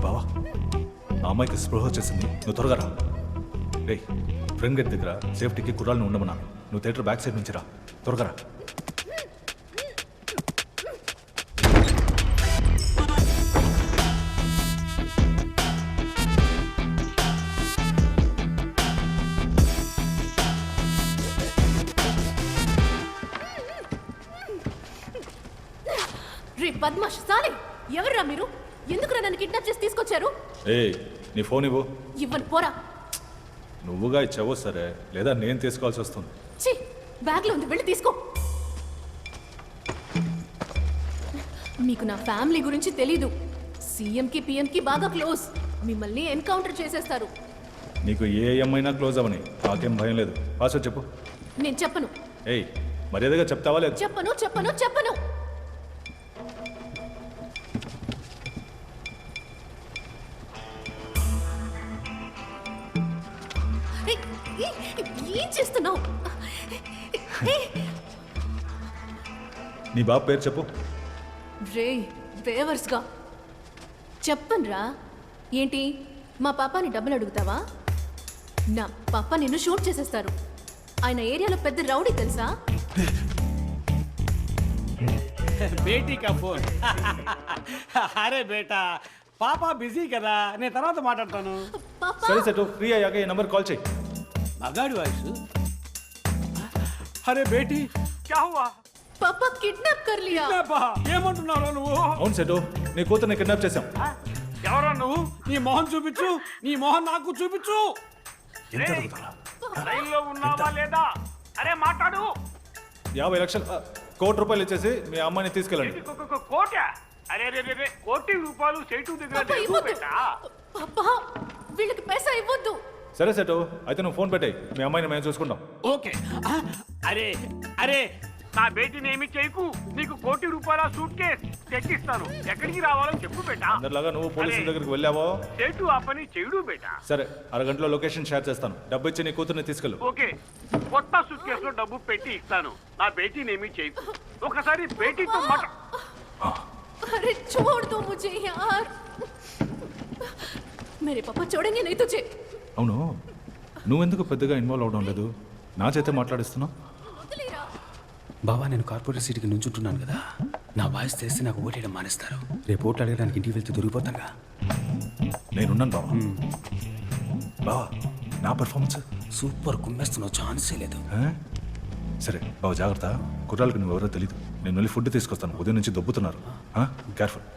బావా ఆ అమ్మాయికి స్పృహ వచ్చేసింది, నువ్వు త్వరగా రా. రే ఫ్రెండ్ గేట్ దగ్గర సేఫ్టీకి కుర్రాలను ఉండమన్నాను. నువ్వు థియేటర్ బ్యాక్ సైడ్ నుంచి రా, త్వరగా రా. రే బద్మాష్ సాలే, ఎవర్రా మీరు? ఎందుకురా నన్ను కిడ్నాప్ చేసి తీసుకొచ్చారు? ఏయ్ నీ ఫోన్ ఇవ్వు. ఇవ్వను, పోరా. నువ్వుగా ఇచ్చావో సరే, లేదా నేను తీసుకోవాల్సి వస్తుంది. ఛీ, బ్యాగ్లో ఉంది, వెళ్ళి తీసుకో. మీకు నా ఫ్యామిలీ గురించి తెలీదు. సీఎంకి పిఎంకి బాగా క్లోజ్. మిమ్మల్ని ఎన్కౌంటర్ చేసేస్తారు. నీకు ఏ అమ్మైనా క్లోజ్ అవని, నాకేం భయం లేదు. పాస్వర్డ్ చెప్పు. నేను చెప్పను. ఏయ్ మర్యాదగా చెప్తావా లేదు? చెప్పను చెప్పను చెప్పను. ఏం చేస్తున్నావు? నీ బాబు పేరు చెప్పు. రే బేవర్స్గా చెప్పనురా. ఏంటి మా పాపాని డబ్బులు అడుగుతావా? నా పాప నిన్ను షూట్ చేసేస్తారు. ఆయన ఏరియాలో పెద్ద రౌడీ తెలుసా? బేటీ కా ఫోన్. అరే బేటా పాపా బిజీ కదా, నేను తర్వాత మాట్లాడతాను. సరే సెటు, ఫ్రీ అయ్యాక ఈ నంబర్ కాల్ చేయి. మగాడి వాయిస్. అరే బేటీ క్యా హువా? పాపా కిడ్నాప్ కర్ లియా. ఏమంటున్నావు నువ్వు? అవును సెటు, నీ కూతుర్ని కిడ్నాప్ చేశాం. ఎవరా నువ్వు? నీ మొహం చూపించు, నీ మొహం నాకు చూపించు. ఎంత అడుగుతారా? లైన్లో ఉన్నావా లేదా? అరే మాట్లాడు. 50 లక్షలు, ₹1 కోటి ఇచ్చేసి మీ అమ్మాయిని తీసుకెళ్ళండి. కోట? అరే రే ₹1 కోటి సేటు దగ్గర పాపా లేదు ఇవ్వద్దు. బేటా. పాపా వీళ్ళకి పైసా ఇవ్వద్దు. సరే సెటు, అయితే నువ్వు ఫోన్ పెట్టాయి, మీ అమ్మాయిని మేము చూసుకుంటాం. ఓకే. అరే అరే నా బేటీని ఏమి చేయకు. నీకు ₹1 కోటి సూట్ కేస్ తెచ్చిస్తాను. ఎక్కడికి రావాలో చెప్పు బేటా. అందరిలాగా నువ్వు పోలీసుల దగ్గరికి వెళ్ళావో? సేటు ఆ పని చేయుడు బేటా. సరే, అరగంటలో లొకేషన్ షేర్ చేస్తాను. డబ్బు ఇచ్చి నీ కూతుర్ని తీసుకెళ్ళు. ఓకే, కొత్త సూట్ కేసులో డబ్బు పెట్టి ఇస్తాను. నా బేటీని ఏమి చేయకు. ఒకసారి బేటీతో మాట. अरे छोड़ दो मुझे यार, मेरे पापा छोड़ेंगे नहीं तुझे. అవును, నువ్వెందుకు పెద్దగా ఇన్వాల్వ్ అవడం లేదు? నా చేతే మాట్లాడిస్తున్నావు. బాబా నేను కార్పొరేట్ సీట్కి నుంచుంటున్నాను కదా, నా వాయిస్ తెలిసి నాకు ఓటేయడం మానేస్తారు. రేపు ఓట్లు అడగడానికి ఇంటికి వెళ్తే దొరికిపోతాగా. నేనున్నాను బావా. బావా నా పర్ఫార్మెన్స్ సూపర్, కుమ్మేస్తున్నావు, ఛాన్సే లేదు. సరే బావ, జాగ్రత్త. కుర్రాళ్ళకి నువ్వెవరో తెలీదు. నేను వెళ్ళి ఫుడ్ తీసుకొస్తాను. ఉదయం నుంచి దొబ్బుతున్నారు. కేర్ఫుల్.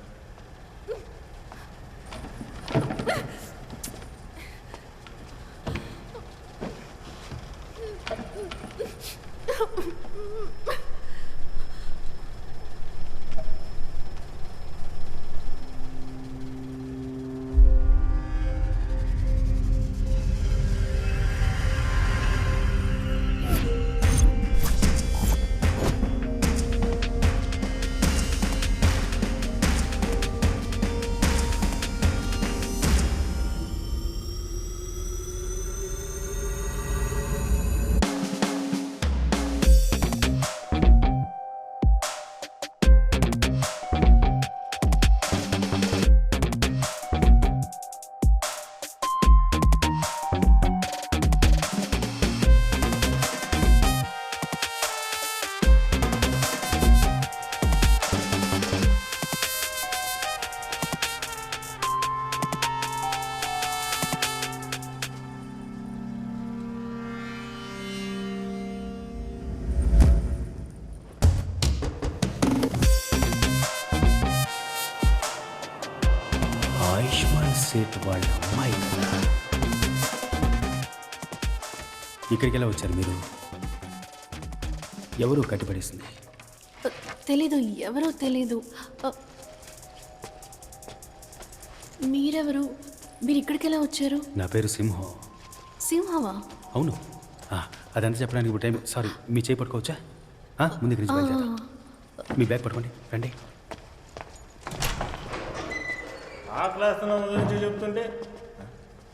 ఆయుష్మాన్ సేట్ వాళ్ళ అమ్మాయి కదా. ఇక్కడికి ఎలా వచ్చారు మీరు? ఎవరు కట్టిపడేసింది? తెలీదు, ఎవరో తెలీదు. మీరెవరు? మీరు ఇక్కడికి ఎలా వచ్చారు? నా పేరు సింహం. సింహమా? అవును. అదంతా చెప్పడానికి ఇప్పుడు టైం. సారీ, మీ చేయి పట్టుకోవచ్చా? ముందు దగ్గర నుంచి బయలుదేరా. మీ బ్యాగ్ పట్టుకోండి, రండి. ఆ క్లాస్ గురించి చెప్తుంటే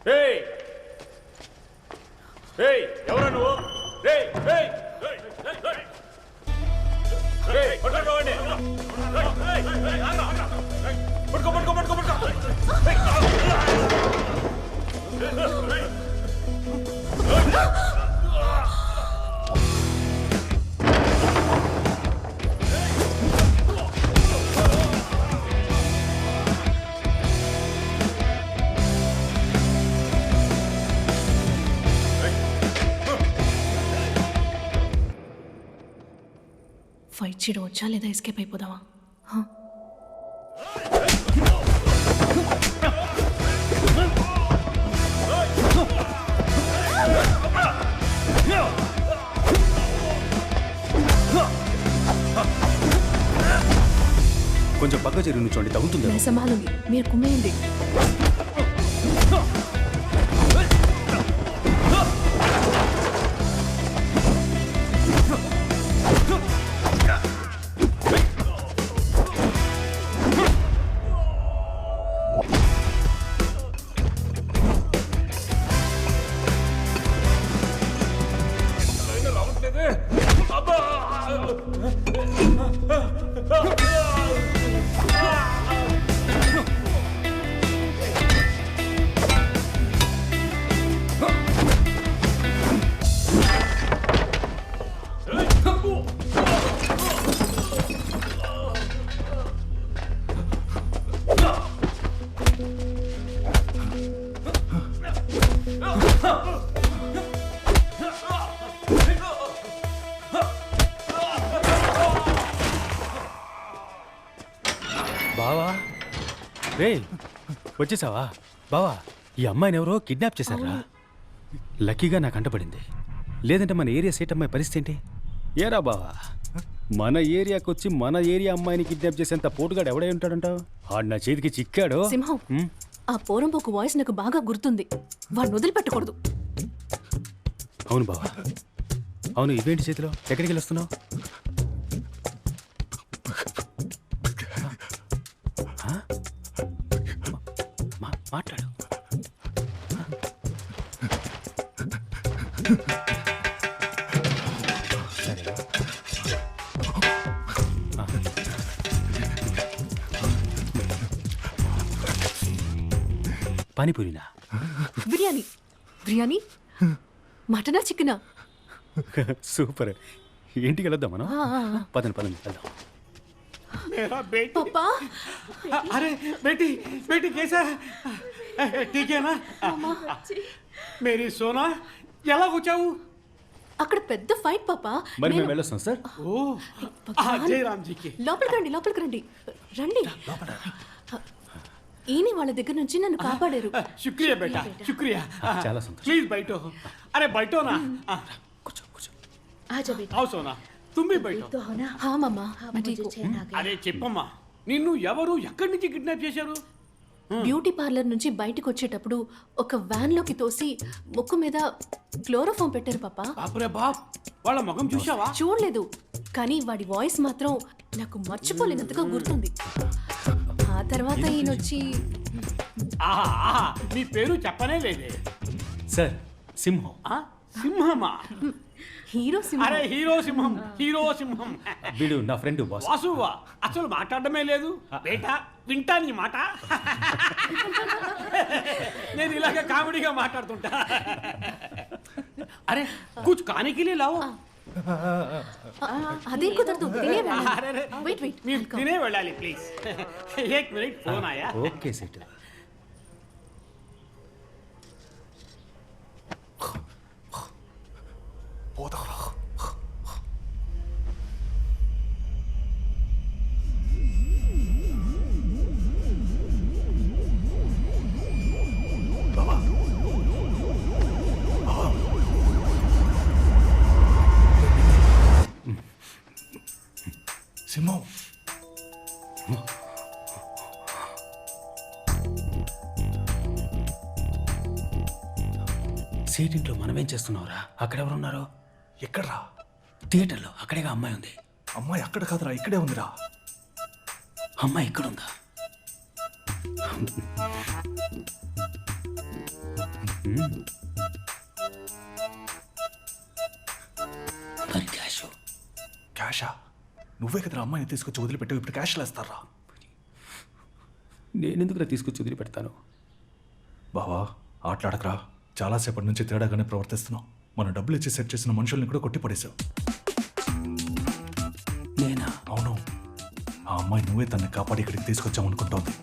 రేయ్ రేయ్ ఎవరా నువ్వు రేయ్ రేయ్ రేయ్ రేయ్ రేయ్ పట్టుకోండి పట్టుకో పట్టుకో పట్టుకో పట్టుకో ఫైట్ చేయడం వచ్చా లేదా ఎస్కేప్ అయిపోదామా? హ? కొంచెం పక్క చెరువు నుంచోండి, తగ్గుతుంది. నేను సంభాలుంది, మీరు కుమ్మేయండి. బావా రే వచ్చేసావా? బావా ఈ అమ్మాయిని ఎవరో కిడ్నాప్ చేశారా? లక్కీగా నాకు అంటపడింది, లేదంటే మన ఏరియా సేట్ అమ్మాయి పరిస్థితి ఏంటి? ఏరా బావా, మన ఏరియాకి వచ్చి మన ఏరియా అమ్మాయిని కిడ్నాప్ చేసేంత పోటుగాడు ఎవడై ఉంటాడంటావు? ఆడు నా చేతికి చిక్కాడు. సింహం, ఆ పోరంబోకు వాయిస్ నాకు బాగా గుర్తుంది. వాడిని వదిలిపెట్టకూడదు. అవును బావా, అవును. ఇవేంటి చేతిలో? ఎక్కడికి వెళ్ళొస్తున్నావు? మాట్లాడు. సరే, పానీపూరినా? బిర్యానీ. బిర్యానీ? మటనా చికెనా? సూపర్. ఇంటికి వెళ్దాం మనం. పదండి పదండి వెళ్దాం. मेरा बेटी పాపా, अरे बेटी बेटी कैसा है? ठीक है ना? मेरी सोना ఎలా వచ్చావు? అక్కడ పెద్ద ఫైట్ పాపా. మరి మేము వెళ్ళొస్తాం సార్. ఓ జయరామ్ జీకి లోపలికి రండి, లోపలికి రండి. రండి. ఈయన వాళ్ళ దగ్గర నుంచి నన్ను కాపాడారు. शुक्रिया बेटा शुक्रिया. చాలా సంతోషం. प्लीज बैठो. अरे बैठो ना. కూర్చో కూర్చో. आजा बेटा, आओ सोना तुम भी बैठो. तो हो ना? హా మమ్మా, अब मुझे चैन आ गया। అరే చెప్పమ్మా, నిన్ను ఎవరు ఎక్కడి నుంచి కిడ్నాప్ చేశారు? బ్యూటీ పార్లర్ నుంచి బయటకు వచ్చేటప్పుడు ఒక వ్యాన్ లోకి తోసి ముక్కు మీద క్లోరోఫామ్ పెట్టారు పాపా. బాపురే బాప్, వాళ్ళ ముఖం చూసావా? చూడలేదు, కానీ వాడి వాయిస్ మాత్రం నాకు మర్చిపోలేనంతగా గుర్తుంది. ఆ తర్వాత ఈయన వచ్చి ఆహా ఆహా, నీ పేరు చెప్పనే లేదే. సార్ సింహం. ఆ? సింహమా? హీరో సింహం. అరే హీరో సింహం, హీరో సింహం. వీడు నా ఫ్రెండ్ బాస్. వాసువా అసలు మాట్లాడమే లేదు బేటా, వింటా నీ మాట. నేను ఇలాగ కామెడీగా మాట్లాడుతుంటా. అరే కుచ్ కానికి లే లావో. అదే కుదరదు, తినే వెళ్ళాలి. అరే వెయిట్ వెయిట్, మీరు తినే వెళ్ళాలి ప్లీజ్. ఏక్ మినిట్ ఫోన్ ఆయా. Okay set. సింహం, సీట్ ఇంట్లో మనమేం చేస్తున్నావురా? అక్కడెవరున్నారు? ఎక్కడ్రా? థియేటర్లో. అక్కడేగా అమ్మాయి ఉంది. అమ్మాయి అక్కడ కాదురా, ఇక్కడే ఉందిరా. అమ్మాయి ఇక్కడుందా? మరి క్యాష్ క్యాషా? నువ్వే కదరా అమ్మాయిని తీసుకొచ్చి వదిలిపెట్టావు, ఇప్పుడు క్యాష్లు వేస్తారా? నేనెందుకురా తీసుకొచ్చి వదిలిపెడతాను? బావా ఆటలాడకరా, చాలాసేపటి నుంచి తేడాగానే ప్రవర్తిస్తున్నావు. మన డబ్బులు ఇచ్చి సెట్ చేసిన మనుషుల్ని కూడా కొట్టిపడేశావు. నేనా? అవును, ఆ అమ్మాయి నువ్వే తనని కాపాడి ఇక్కడికి తీసుకొచ్చావు అనుకుంటోంది.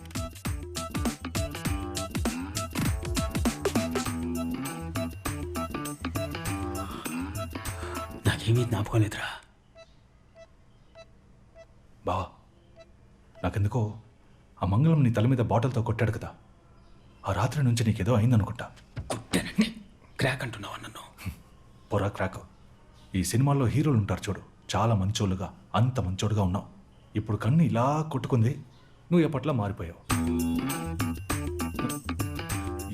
నాకేమీ జ్ఞాపకం లేదురా. బావా నాకెందుకో ఆ మంగళం నీ తల మీద బాటిల్తో కొట్టాడు కదా, ఆ రాత్రి నుంచి నీకేదో అయిందనుకుంటా. కుట్టానండి, క్రాక్ అంటున్నావా నన్ను? పొరా క్రాక్. ఈ సినిమాల్లో హీరోలు ఉంటారు చూడు, చాలా మంచోళ్ళుగా, అంత మంచోడుగా ఉన్నావు. ఇప్పుడు కన్ను ఇలా కొట్టుకుంది, నువ్వు ఎప్పట్లా మారిపోయావు.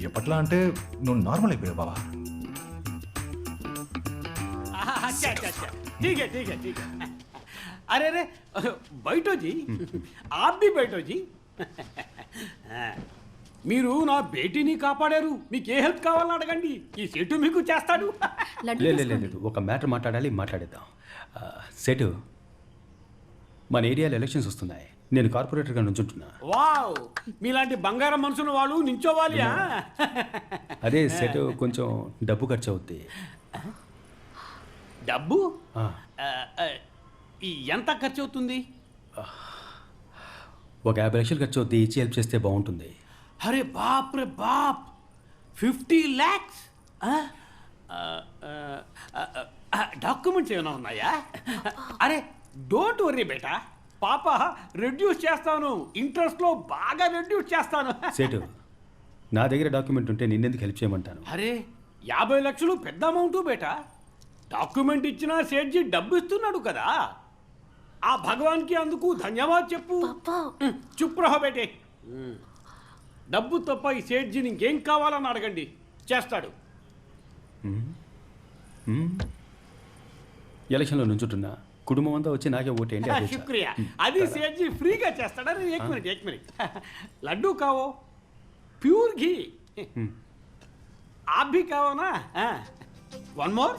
ఎప్పట్లా అంటే నువ్వు నార్మల్ అయిపోయావు బావా. अच्छा अच्छा अच्छा ठीक है ठीक है ठीक है अरे अरे बैठो जी आप भी बैठो जी మీరు నా బేటీని కాపాడారు, మీకు ఏ హెల్ప్ కావాలని అడగండి, ఈ సెటు మీకు చేస్తాడు. లడ్డు లేదు తీసుకోండి. లేదు, ఒక మ్యాటర్ మాట్లాడేద్దాం. సెటు, మన ఏరియాలో ఎలక్షన్స్ వస్తున్నాయి. నేను కార్పొరేటర్గా నుంచుంటున్నా. వావ్, మీలాంటి బంగారం మనుషులు వాళ్ళు నించోవాలి. అదే సెటు, కొంచెం డబ్బు ఖర్చు అవుద్ది. డబ్బు ఆ, ఈ ఎంత ఖర్చు అవుతుంది? ఒక 50 లక్షలు ఖర్చు అవుద్ది, ఇచ్చి హెల్ప్ చేస్తే బాగుంటుంది. అరే బాప్ రే బాప్, 50 lakhs? డాక్యుమెంట్స్ ఏమైనా ఉన్నాయా? అరే డోంట్ వర్రీ బేటా, పాప రెడ్యూస్ చేస్తాను, ఇంట్రెస్ట్లో బాగా రెడ్యూస్ చేస్తాను. సెటు, నా దగ్గర డాక్యుమెంట్ ఉంటే నిన్నెందుకు హెల్ప్ చేయమంటాను? అరే 50 లక్షలు పెద్ద అమౌంట్ బేటా, డాక్యుమెంట్ ఇచ్చినా సేట్జీ డబ్బు ఇస్తున్నాడు కదా, ఆ భగవాన్కి అందుకు ధన్యవాద్ చెప్పు. పాపా చుప్ రహో బేటే. డబ్బు తప్ప ఈ సేట్జీని ఇంకేం కావాలని అడగండి, చేస్తాడు. ఎలక్షన్లో నుంచుంటున్నా, కుటుంబం అంతా వచ్చి నాకే ఓటేయండి. అదే చాలు. శుక్రియా, అది సేట్జీ ఫ్రీగా చేస్తాడు. అరే ఏక్ మినిట్ లడ్డూ కావో, ప్యూర్ घी आप भी खाओ ना. One more.